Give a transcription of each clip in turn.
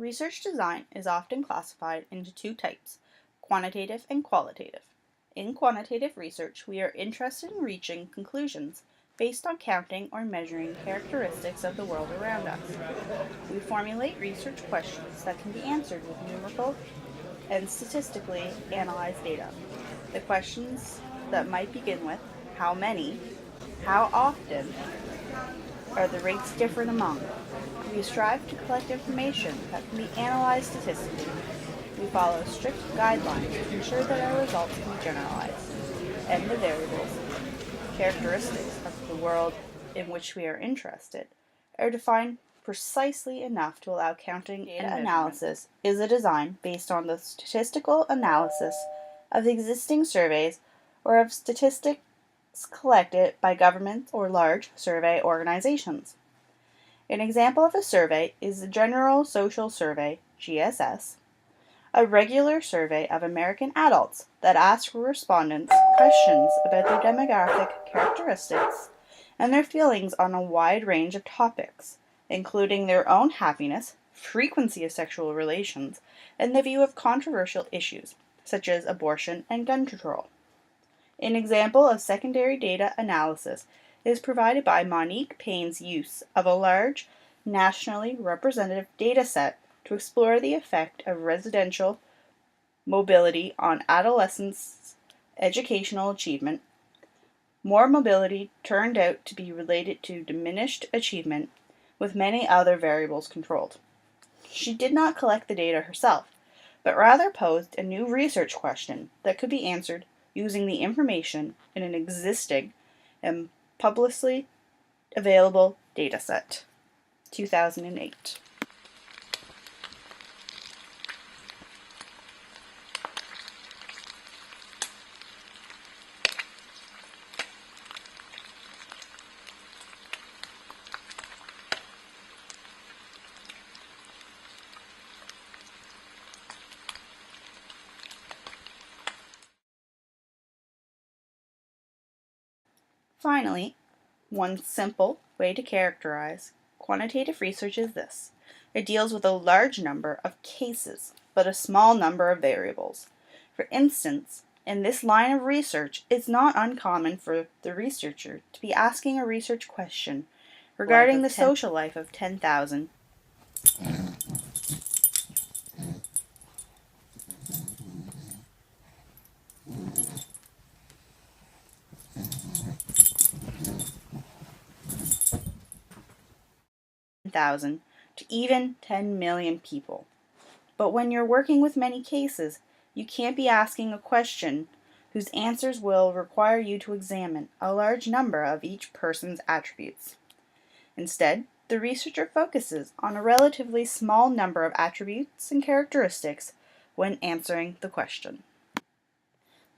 Research design is often classified into two types, quantitative and qualitative. In quantitative research, we are interested in reaching conclusions based on counting or measuring characteristics of the world around us. We formulate research questions that can be answered with numerical and statistically analyzed data. The questions that might begin with how many, how often, are the rates different among? We strive to collect information that can be analyzed statistically. We follow strict guidelines to ensure that our results can be generalized, and the variables, characteristics of the world in which we are interested, are defined precisely enough to allow counting. Data analysis is a design based on the statistical analysis of existing surveys or of statistics collected by governments or large survey organizations. An example of a survey is the General Social Survey, GSS, a regular survey of American adults that asks respondents questions about their demographic characteristics and their feelings on a wide range of topics, including their own happiness, frequency of sexual relations, and the view of controversial issues, such as abortion and gun control. An example of secondary data analysis is provided by Monique Payne's use of a large, nationally representative data set to explore the effect of residential mobility on adolescents' educational achievement. More mobility turned out to be related to diminished achievement, with many other variables controlled. She did not collect the data herself, but rather posed a new research question that could be answered using the information in an existing and publicly available dataset. 2008. Finally, one simple way to characterize quantitative research is this. It deals with a large number of cases, but a small number of variables. For instance, in this line of research, it's not uncommon for the researcher to be asking a research question regarding the social life of 10,000 to even 10 million people. But when you're working with many cases, you can't be asking a question whose answers will require you to examine a large number of each person's attributes. Instead, the researcher focuses on a relatively small number of attributes and characteristics when answering the question.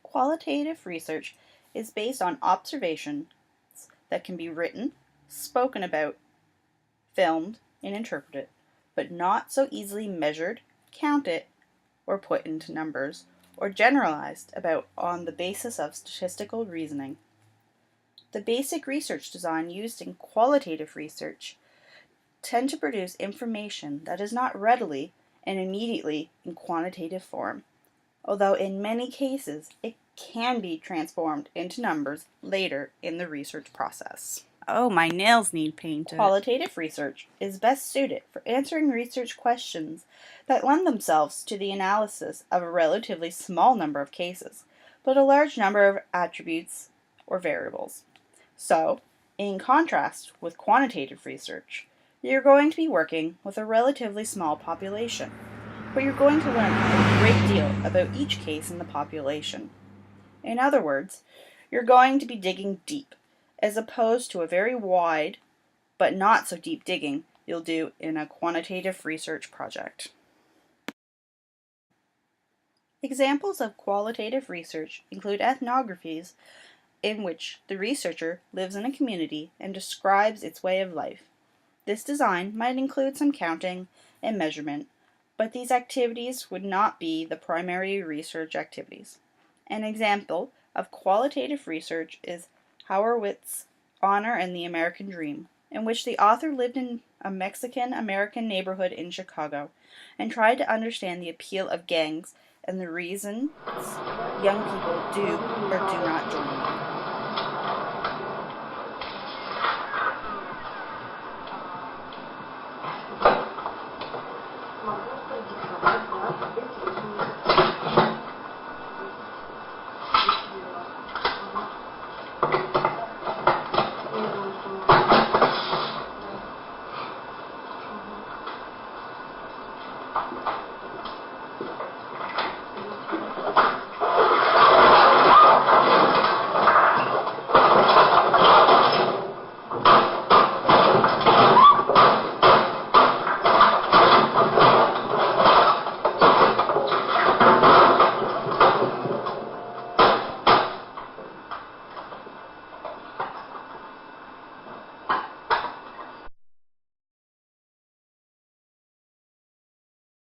Qualitative research is based on observations that can be written, spoken about, filmed, and interpreted, but not so easily measured, counted, or put into numbers, or generalized about on the basis of statistical reasoning. The basic research design used in qualitative research tend to produce information that is not readily and immediately in quantitative form, although in many cases it can be transformed into numbers later in the research process. Oh, my nails need painted. Qualitative research is best suited for answering research questions that lend themselves to the analysis of a relatively small number of cases, but a large number of attributes or variables. So, in contrast with quantitative research, you're going to be working with a relatively small population, but you're going to learn a great deal about each case in the population. In other words, you're going to be digging deep, as opposed to a very wide, but not so deep digging you'll do in a quantitative research project. Examples of qualitative research include ethnographies in which the researcher lives in a community and describes its way of life. This design might include some counting and measurement, but these activities would not be the primary research activities. An example of qualitative research is Hauerwitz's Honor and the American Dream, in which the author lived in a Mexican-American neighborhood in Chicago and tried to understand the appeal of gangs and the reasons young people do or do not join them.